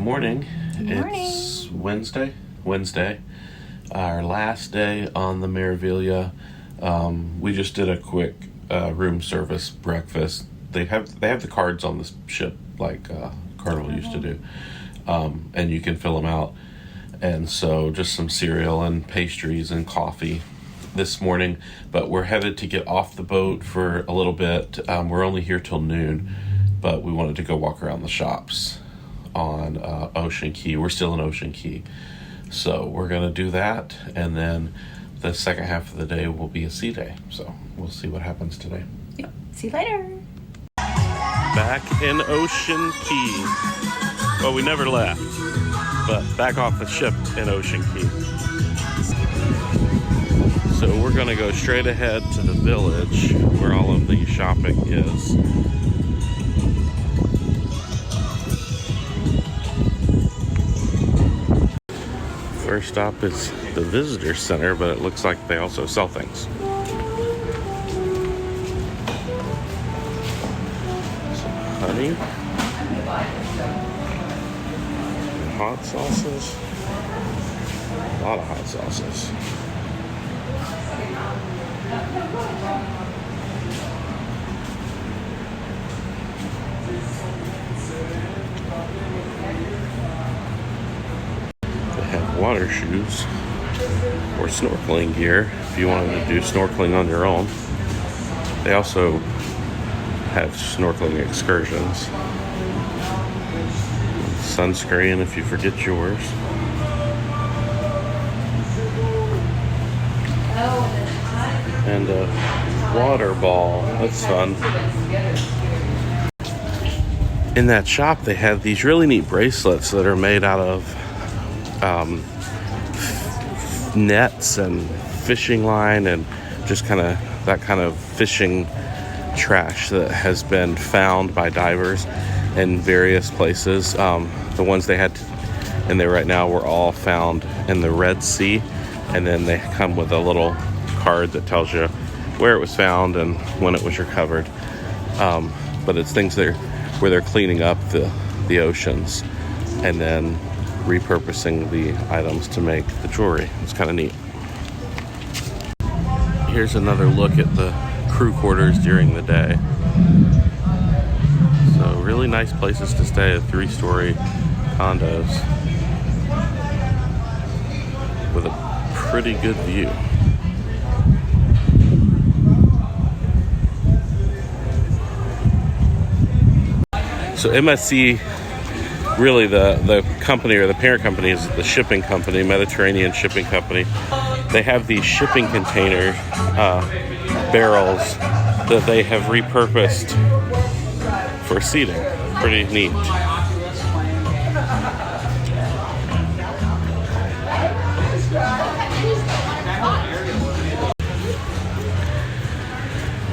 morning. Good morning. It's Wednesday, our last day on the Meraviglia. We just did a quick room service breakfast. They have the cards on the ship like Carnival used to do, and you can fill them out. And so just some cereal and pastries and coffee this morning. But we're headed to get off the boat for a little bit. We're only here till noon, but we wanted to go walk around the shops on Ocean Key. We're still in Ocean Key, so we're gonna do that, and then the second half of the day will be a sea day, so we'll see what happens today. Yep. See you later. Back in Ocean Key. Well, we never left, but back off the ship in Ocean Key. So we're gonna go straight ahead to the village where all of the shopping is. First stop is the visitor center, but it looks like they also sell things. Some honey. And hot sauces. A lot of hot sauces. Water shoes or snorkeling gear if you wanted to do snorkeling on your own. They also have snorkeling excursions. Sunscreen if you forget yours. And a water ball. That's fun. In that shop they have these really neat bracelets that are made out of nets and fishing line and just kind of that kind of fishing trash that has been found by divers in various places. The ones they had in there right now were all found in the Red Sea, and then they come with a little card that tells you where it was found and when it was recovered. But it's things where they're cleaning up the oceans and then repurposing the items to make the jewelry. It's kind of neat. Here's another look at the crew quarters during the day. So really nice places to stay, 3-story condos with a pretty good view. So MSC, really the company or the parent company is the shipping company, Mediterranean Shipping Company. They have these shipping container barrels that they have repurposed for seating. Pretty neat.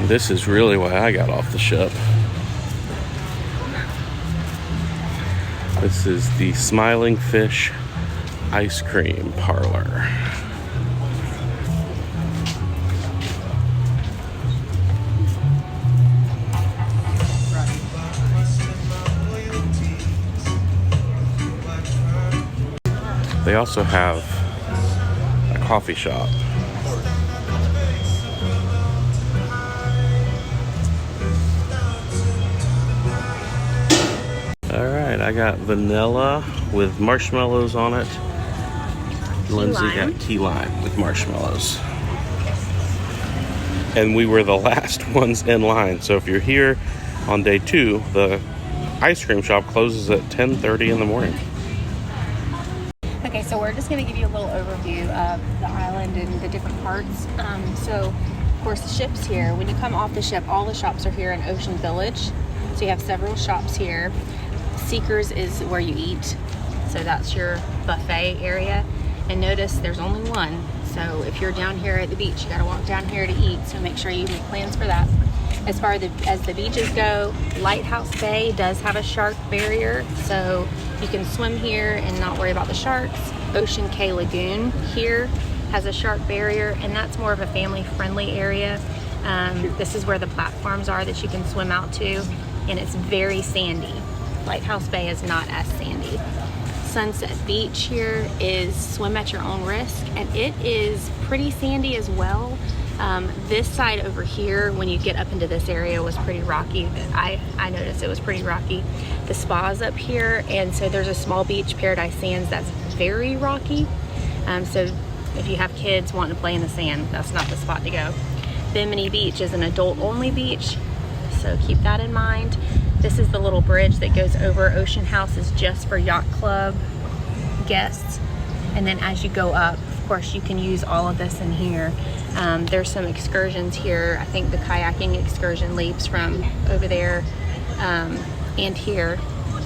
This is really why I got off the ship. This is the Smiling Fish Ice Cream Parlor. They also have a coffee shop. I got vanilla with marshmallows on it. Lindsay got key lime with marshmallows. And we were the last ones in line. So if you're here on day 2, the ice cream shop closes at 10:30 in the morning. Okay, so we're just going to give you a little overview of the island and the different parts. So, of course, the ship's here. When you come off the ship, all the shops are here in Ocean Village. So you have several shops here. Seekers is where you eat, so that's your buffet area. And notice there's only one, so if you're down here at the beach, you got to walk down here to eat, so make sure you make plans for that. As far as the beaches go, Lighthouse Bay does have a shark barrier, so you can swim here and not worry about the sharks. Ocean Cay Lagoon here has a shark barrier, and that's more of a family-friendly area. This is where the platforms are that you can swim out to, and it's very sandy. Lighthouse Bay is not as sandy. Sunset Beach here is swim at your own risk, and it is pretty sandy as well. This side over here, when you get up into this area, was pretty rocky. I noticed it was pretty rocky. The spa's up here, and so there's a small beach, Paradise Sands, that's very rocky. So if you have kids wanting to play in the sand, that's not the spot to go. Bimini Beach is an adult-only beach, so keep that in mind. This is the little bridge that goes over Ocean House, is just for yacht club guests. And then as you go up, of course, you can use all of this in here. There's some excursions here. I think the kayaking excursion leaves from over there and here.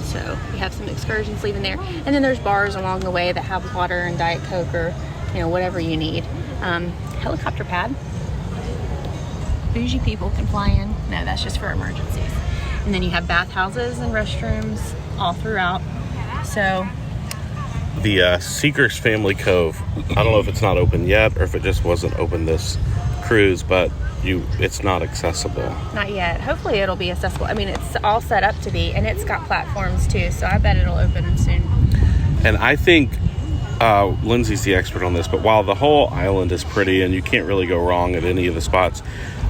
So we have some excursions leaving there. And then there's bars along the way that have water and Diet Coke or, you know, whatever you need. Helicopter pad. Bougie people can fly in. No, that's just for emergencies. And then you have bathhouses and restrooms all throughout. So The Seekers Family Cove, I don't know if it's not open yet or if it just wasn't open this cruise, but it's not accessible. Not yet. Hopefully it'll be accessible. I mean, it's all set up to be, and it's got platforms too, so I bet it'll open soon. And I think Lindsay's the expert on this, but while the whole island is pretty and you can't really go wrong at any of the spots,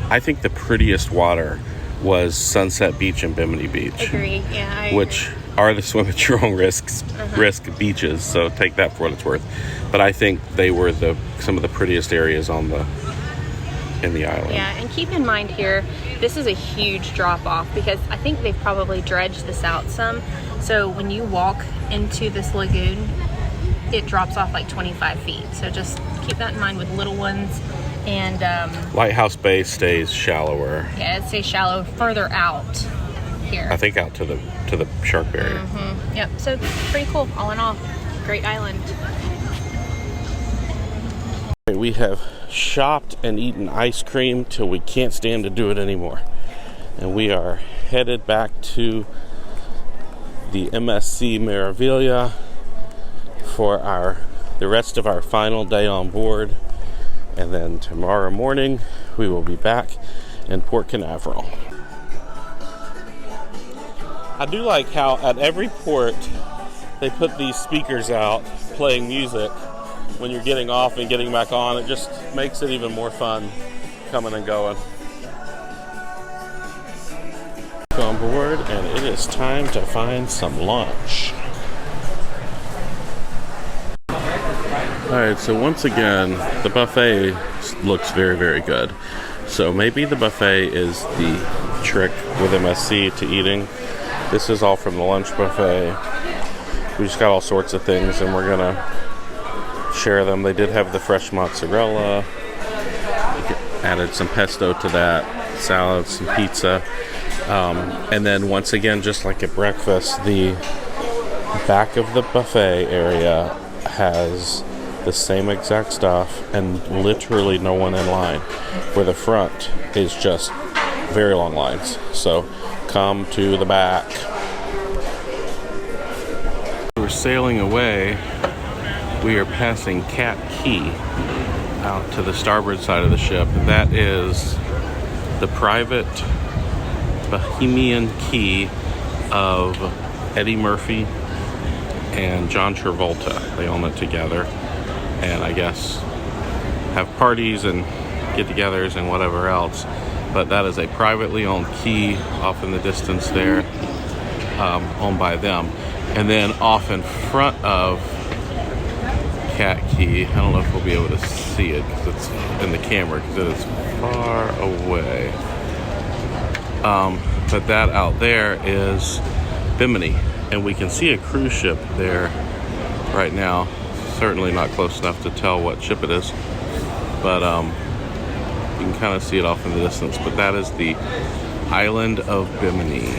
I think the prettiest water was Sunset Beach and Bimini Beach. Agree. Yeah, I which agree. Are the swim at your own risk beaches, so take that for what it's worth. But I think they were some of the prettiest areas in the island. Yeah, and keep in mind here, this is a huge drop off because I think they've probably dredged this out some. So when you walk into this lagoon, it drops off like 25 feet. So just keep that in mind with little ones. And Lighthouse Bay stays shallower. Yeah, it stays shallow further out here. I think out to the shark barrier. Yep. So pretty cool. All in all, great island. We have shopped and eaten ice cream till we can't stand to do it anymore, and we are headed back to the MSC Meraviglia for the rest of our final day on board. And then tomorrow morning, we will be back in Port Canaveral. I do like how at every port, they put these speakers out playing music when you're getting off and getting back on. It just makes it even more fun coming and going. On board, and it is time to find some lunch. Alright, so once again, the buffet looks very, very good. So maybe the buffet is the trick with MSC to eating. This is all from the lunch buffet. We just got all sorts of things and we're gonna share them. They did have the fresh mozzarella. Added some pesto to that, salad, some pizza. And then once again, just like at breakfast, the back of the buffet area has the same exact stuff and literally no one in line, where the front is just very long lines. So come to the back. We're sailing away. We are passing Cat Key out to the starboard side of the ship. That is the private Bohemian Key of Eddie Murphy and John Travolta. They own it together, and I guess have parties and get-togethers and whatever else. But that is a privately owned key off in the distance there, owned by them. And then off in front of Cat Key, I don't know if we'll be able to see it because it's in the camera because it is far away. But that out there is Bimini, and we can see a cruise ship there right now. Certainly not close enough to tell what ship it is, but you can kind of see it off in the distance. But that is the island of Bimini.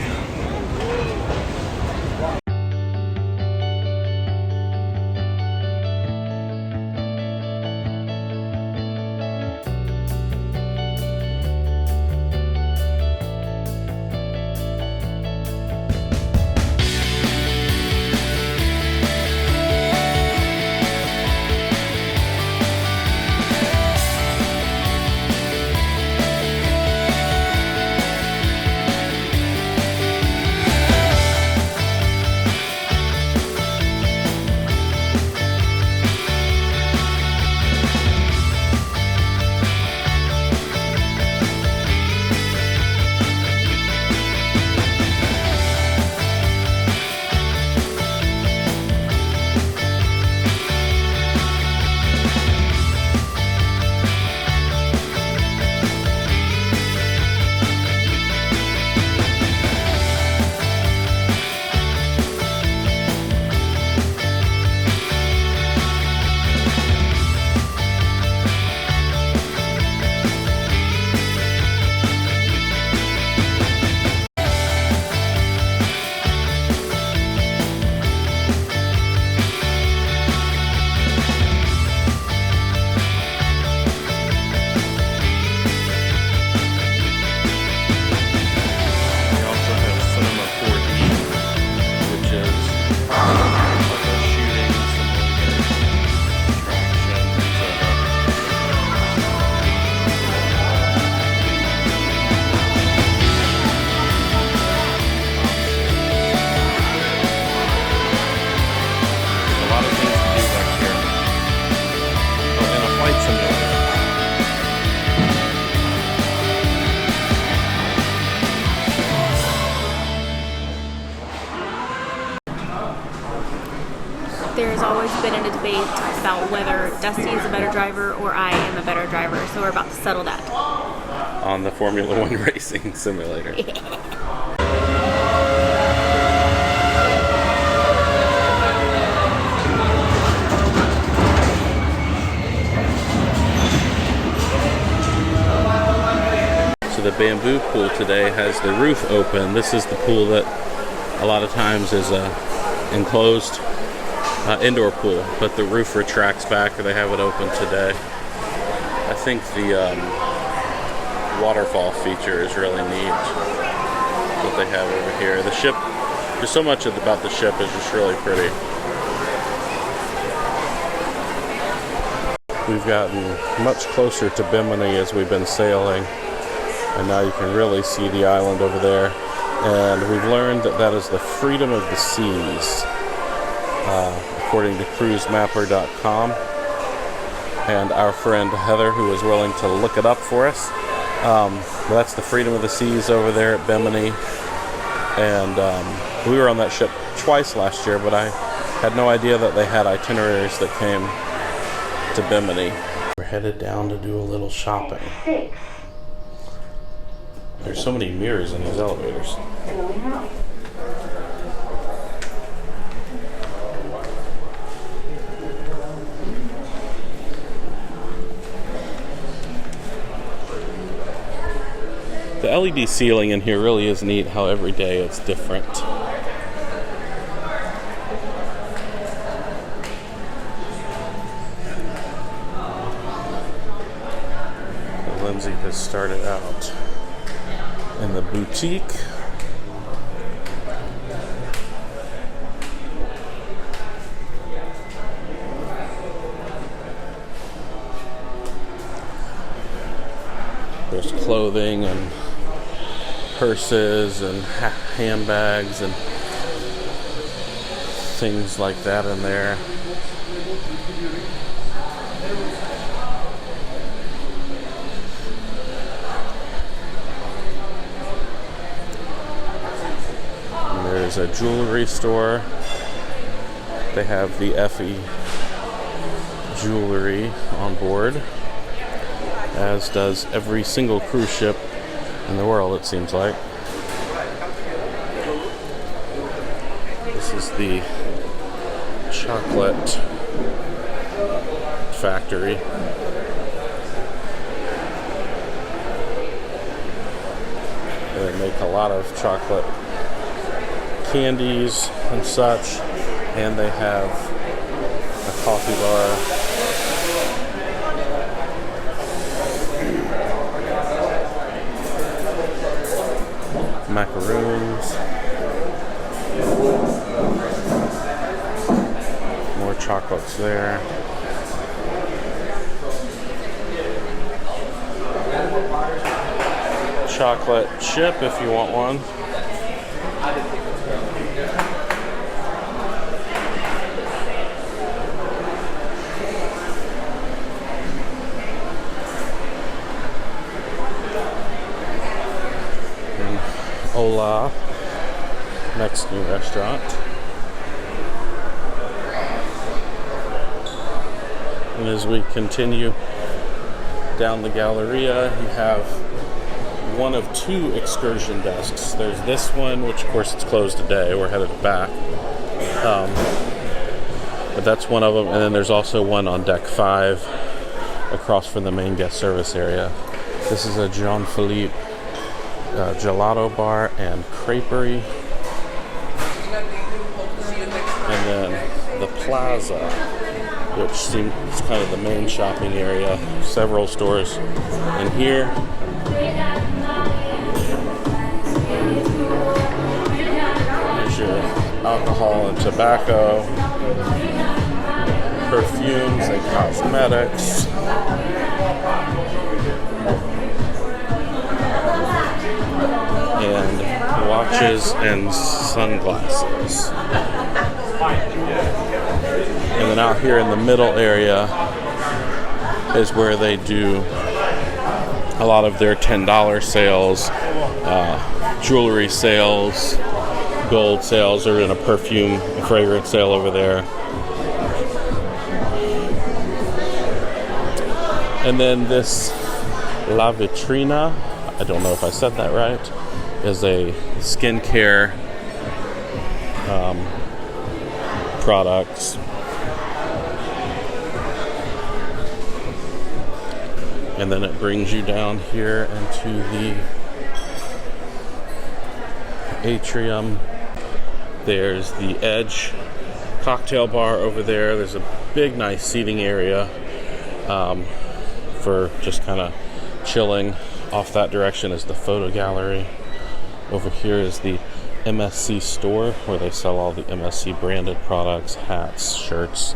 there's always been a debate about whether Dusty is a better driver or I am a better driver, so we're about to settle that. On the Formula One racing simulator. So the bamboo pool today has the roof open. This is the pool that a lot of times is a enclosed indoor pool, but the roof retracts back, or they have it open today. I think the waterfall feature is really neat that they have over here. The ship, there's so much about the ship is just really pretty. We've gotten much closer to Bimini as we've been sailing, and now you can really see the island over there. And we've learned that that is the freedom of the seas, according to cruisemapper.com. And our friend Heather, who was willing to look it up for us. That's the freedom of the seas over there at Bimini. And we were on that ship twice last year, but I had no idea that they had itineraries that came to Bimini. We're headed down to do a little shopping. There's so many mirrors in these elevators. The LED ceiling in here really is neat, how every day it's different. Lindsay has started out in the boutique. There's clothing and purses and handbags and things like that in there. And there's a jewelry store. They have the Effie jewelry on board, as does every single cruise ship in the world, it seems like. This is the chocolate factory. They make a lot of chocolate candies and such, and they have a coffee bar. Macaroons, more chocolates there. Chocolate chip if you want one. Hola, Mexican restaurant. And as we continue down the Galleria, you have one of two excursion desks. There's this one, which of course it's closed today. We're headed back. But that's one of them. And then there's also one on deck 5 across from the main guest service area. This is a John Philippe gelato bar and creperie. And then the plaza, which seems kind of the main shopping area. Several stores in here. There's your alcohol and tobacco, perfumes and cosmetics. And watches and sunglasses. And then out here in the middle area is where they do a lot of their $10 sales, jewelry sales, gold sales, or in a perfume fragrance sale over there. And then this La Vitrina, I don't know if I said that right, is a skincare products. And then it brings you down here into the atrium. There's the Edge cocktail bar over there. There's a big, nice seating area for just kind of chilling. Off that direction is the photo gallery. Over here is the MSC store where they sell all the MSC branded products, hats, shirts,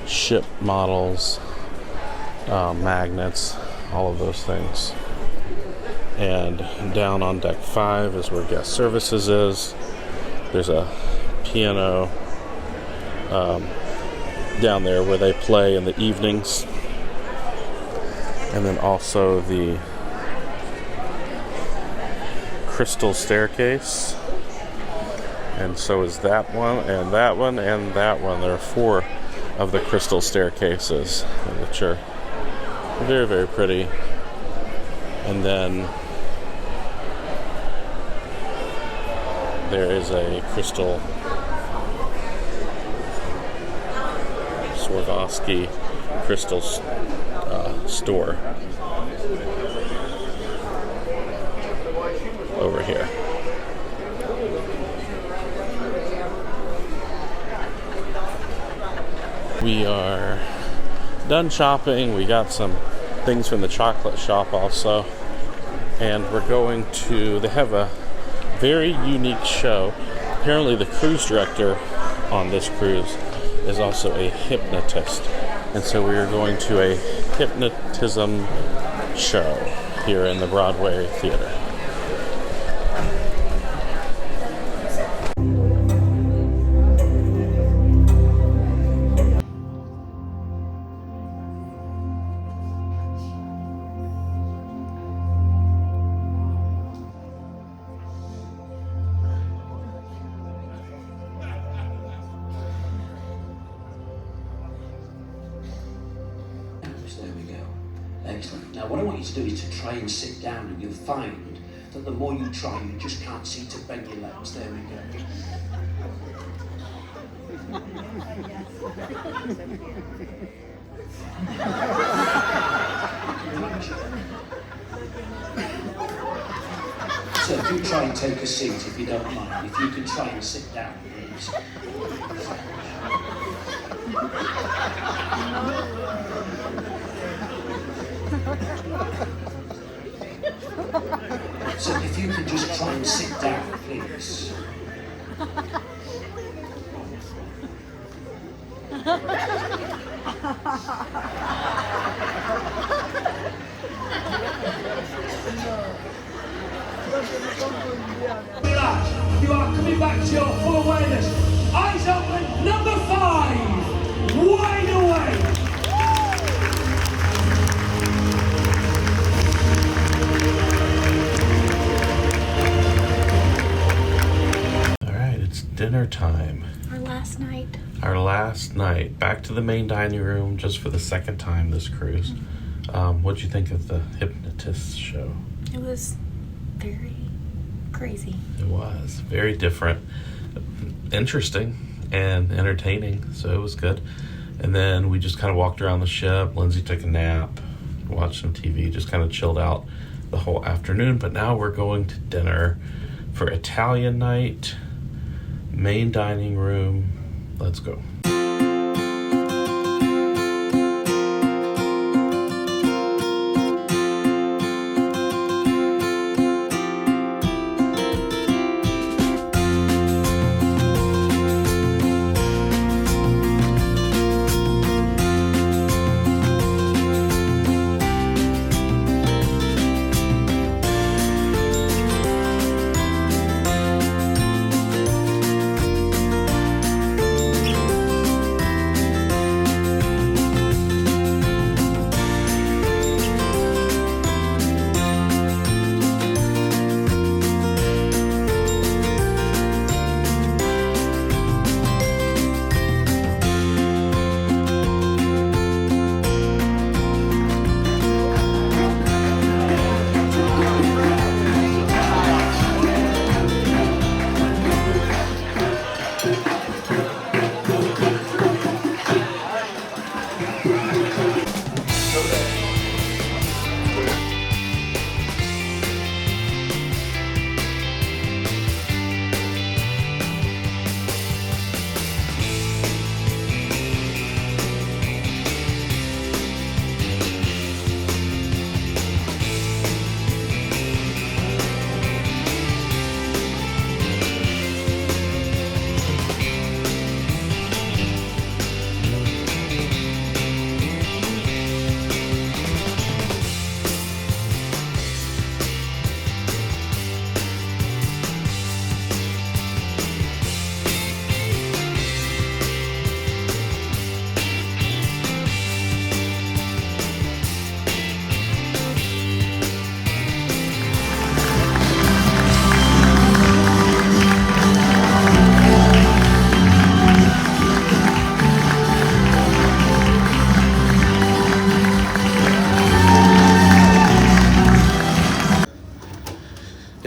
ship models, magnets, all of those things. And down on deck 5 is where guest services is. There's a piano down there where they play in the evenings. And then also the crystal staircase. And so is that one, and that one, and that one. There are 4 of the crystal staircases, which are very, very pretty. And then there is a crystal Swarovski crystal store over here. We are done shopping. We got some things from the chocolate shop also. And we're going to, they have a very unique show. Apparently the cruise director on this cruise is also a hypnotist. And so we are going to a hypnotism show here in the Broadway Theater. There we go. Excellent. Now what I want you to do is to try and sit down, and you'll find that the more you try, you just can't seem to bend your legs. There we go. So if you try and take a seat, if you don't mind, if you can try and sit down, please. So if you can just try and sit down, please. Relax. You are coming back to your full awareness. Eyes open. Number 5. Wide awake. Dinner time. Our last night. Back to the main dining room just for the second time this cruise. What'd you think of the hypnotist show? It was very crazy. It was very different, interesting, and entertaining. So it was good. And then we just kind of walked around the ship. Lindsay took a nap, watched some TV, just kind of chilled out the whole afternoon. But now we're going to dinner for Italian night. Main dining room. Let's go.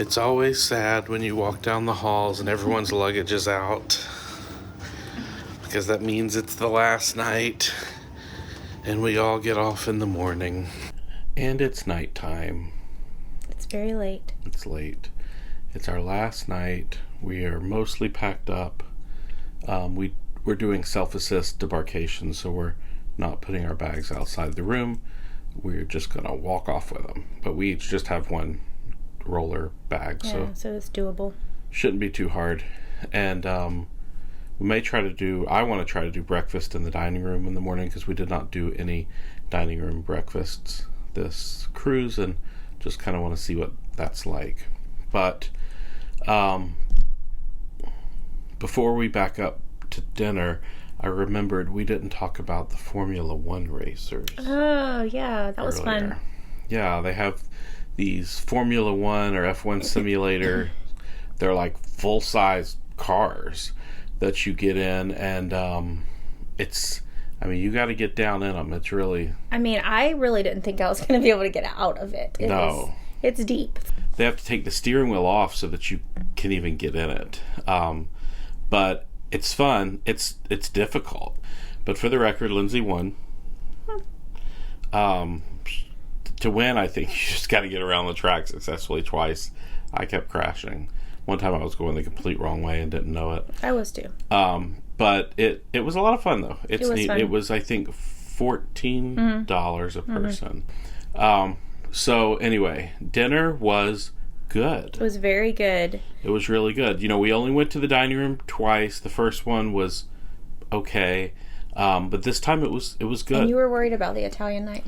It's always sad when you walk down the halls and everyone's luggage is out, because that means it's the last night and we all get off in the morning. And it's nighttime. It's very late. It's late. It's our last night. We are mostly packed up. We're doing self-assist debarkation, so we're not putting our bags outside the room. We're just going to walk off with them. But we each just have one roller bag, Yeah, so it's doable. shouldn't be too hard. And we may try to do, I want to try to do breakfast in the dining room in the morning, because we did not do any dining room breakfasts this cruise, and just kind of want to see what that's like. But before we back up to dinner, I remembered we didn't talk about the Formula One racers. Oh, yeah, that was earlier. fun. Yeah, they have these Formula One or F1 simulator. They're like full-size cars that you get in, and you got to get down in them. It's really... I really didn't think I was going to be able to get out of it. It's deep. They have to take the steering wheel off so that you can even get in it. But it's fun. It's difficult. But for the record, Lindsay won. To win, I think you just got to get around the track successfully twice. I kept crashing. One time I was going the complete wrong way and didn't know it. I was too. But it was a lot of fun, though. It's was neat. fun. It was, I think, $14 a person. So anyway, dinner was good. It was very good. It was really good. We only went to the dining room twice. The first one was okay, but this time it was good. And you were worried about the Italian night.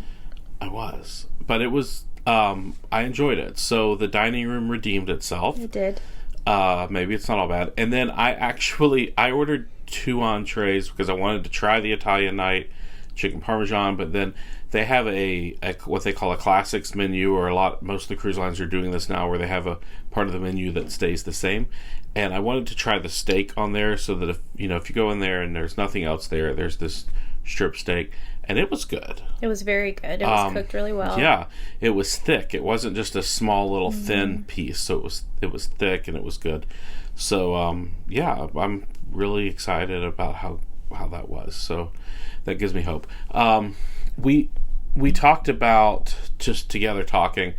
I was, but it was. I enjoyed it. So the dining room redeemed itself. It did. Maybe it's not all bad. And then I ordered 2 entrees because I wanted to try the Italian night, chicken parmesan, but then they have a what they call a classics menu, or most of the cruise lines are doing this now, where they have a part of the menu that stays the same. And I wanted to try the steak on there, so that if you go in there and there's nothing else there's this strip steak, and it was good. It was very good. It was cooked really well. Yeah, it was thick. It wasn't just a small little thin piece. So it was thick, and it was good. So yeah, I'm really excited about how that was. So that gives me hope. We talked about, just together talking,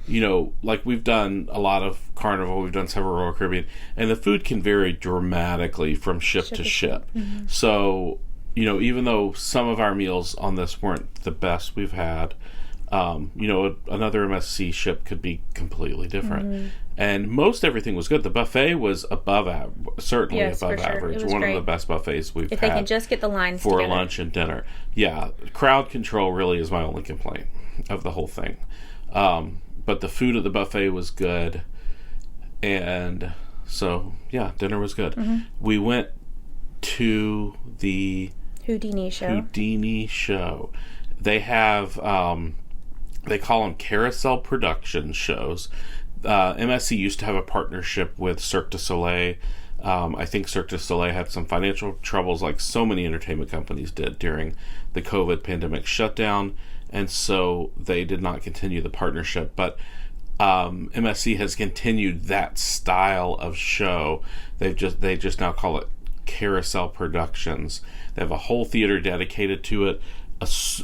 like we've done a lot of Carnival, we've done several Royal Caribbean, and the food can vary dramatically from ship to ship. Mm-hmm. So, even though some of our meals on this weren't the best we've had, another MSC ship could be completely different. Mm-hmm. And most everything was good. The buffet was above average, certainly above average. One of the best buffets we've had. If they can just get the lines for together. Lunch and dinner. Yeah, crowd control really is my only complaint of the whole thing. But the food at the buffet was good. And so, yeah, dinner was good. Mm-hmm. We went to the Houdini show. They have, they call them carousel production shows. MSC used to have a partnership with Cirque du Soleil. I think Cirque du Soleil had some financial troubles, like so many entertainment companies did during the COVID pandemic shutdown, and so they did not continue the partnership. But MSC has continued that style of show. They just now call it Carousel Productions. They have a whole theater dedicated to it,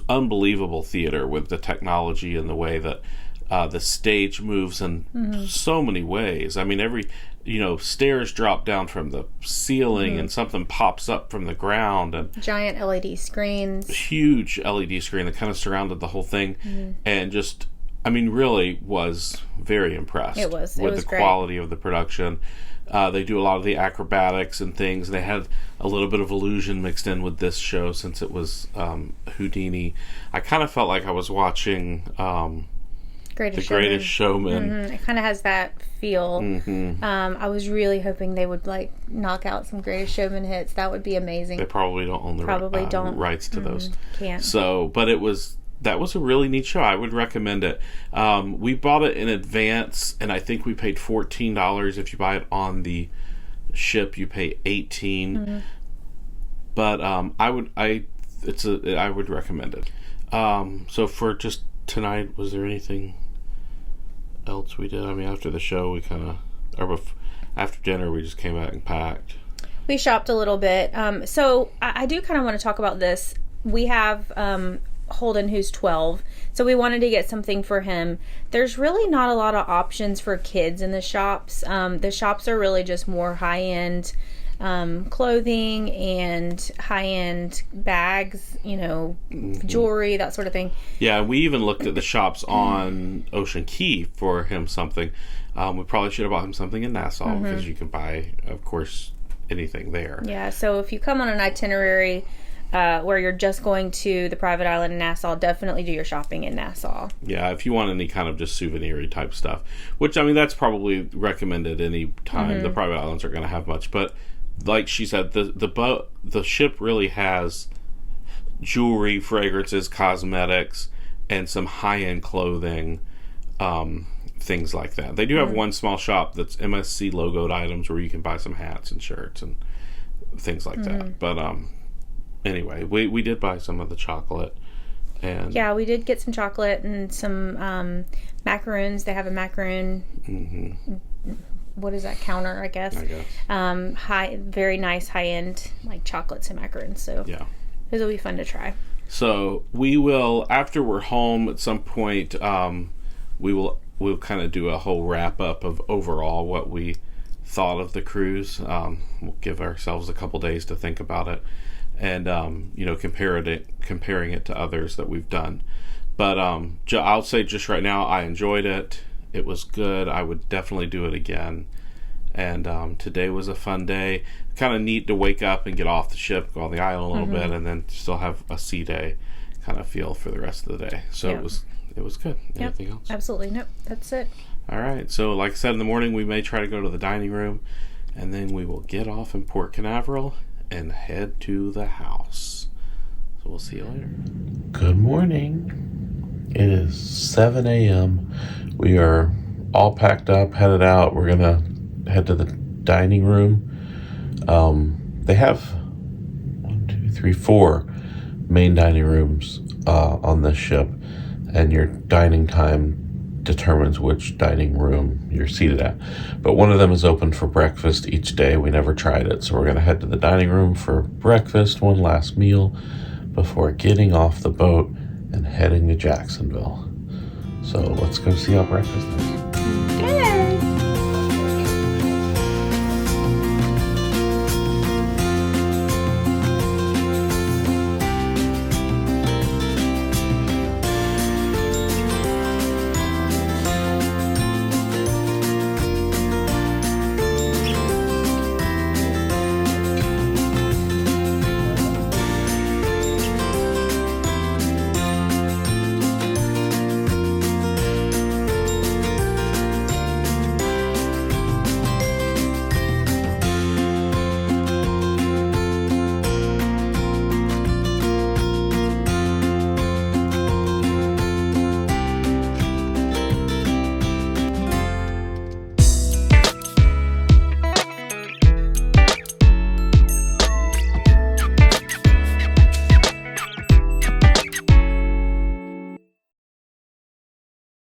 unbelievable theater with the technology and the way that the stage moves in so many ways. Every stairs drop down from the ceiling, and something pops up from the ground, and giant LED screens, huge LED screen that kind of surrounded the whole thing, and just really was very impressed. It was the great. Quality of the production. They do a lot of the acrobatics and things. They had a little bit of illusion mixed in with this show, since it was Houdini. I kind of felt like I was watching Greatest Showman. Mm-hmm. It kind of has that feel. Mm-hmm. I was really hoping they would knock out some Greatest Showman hits. That would be amazing. They probably don't own the rights to those. Can't. So, but that was a really neat show. I would recommend it. We bought it in advance, and I think we paid $14. If you buy it on the ship, you pay $18. Mm-hmm. But I would recommend it. So for just tonight, was there anything else we did. I mean, after the show, we after dinner, we just came back and packed. We shopped a little bit. So I do kind of want to talk about this. We have Holden, who's 12, so we wanted to get something for him. There's really not a lot of options for kids in the shops. The shops are really just more high-end clothing and high-end bags, jewelry, that sort of thing. Yeah, we even looked at the shops on Ocean Key for him something. We probably should have bought him something in Nassau because you can buy, of course, anything there. Yeah, so if you come on an itinerary where you're just going to the private island in Nassau, definitely do your shopping in Nassau. Yeah, if you want any kind of just souvenir-y type stuff, which, I mean, that's probably recommended any time. The private islands aren't going to have much, but like she said, the ship really has jewelry, fragrances, cosmetics, and some high-end clothing, things like that. They do have one small shop that's MSC logoed items where you can buy some hats and shirts and things like that. But anyway, we did buy some of the chocolate. And yeah, we did get some chocolate and some macaroons. They have a macaroon. What is that, counter, I guess. Very nice high-end, like, chocolates and macaroons. So yeah, it'll be fun to try. So we will, after we're home at some point, we'll kind of do a whole wrap-up of overall what we thought of the cruise. We'll give ourselves a couple days to think about it and, comparing it to others that we've done. But I'll say just right now, I enjoyed it. It was good. I would definitely do it again. And today was a fun day. Kind of neat to wake up and get off the ship, go on the island a little bit, and then still have a sea day kind of feel for the rest of the day. So it was good. Anything else? Absolutely. Nope. That's it. All right. So like I said, in the morning, we may try to go to the dining room, and then we will get off in Port Canaveral and head to the house. So we'll see you later. Good morning. It is 7 a.m. We are all packed up, headed out. We're going to head to the dining room. They have 4 main dining rooms on this ship, and your dining time determines which dining room you're seated at. But one of them is open for breakfast each day. We never tried it, so we're going to head to the dining room for breakfast, one last meal, before getting off the boat and heading to Jacksonville. So let's go see how breakfast is. Good.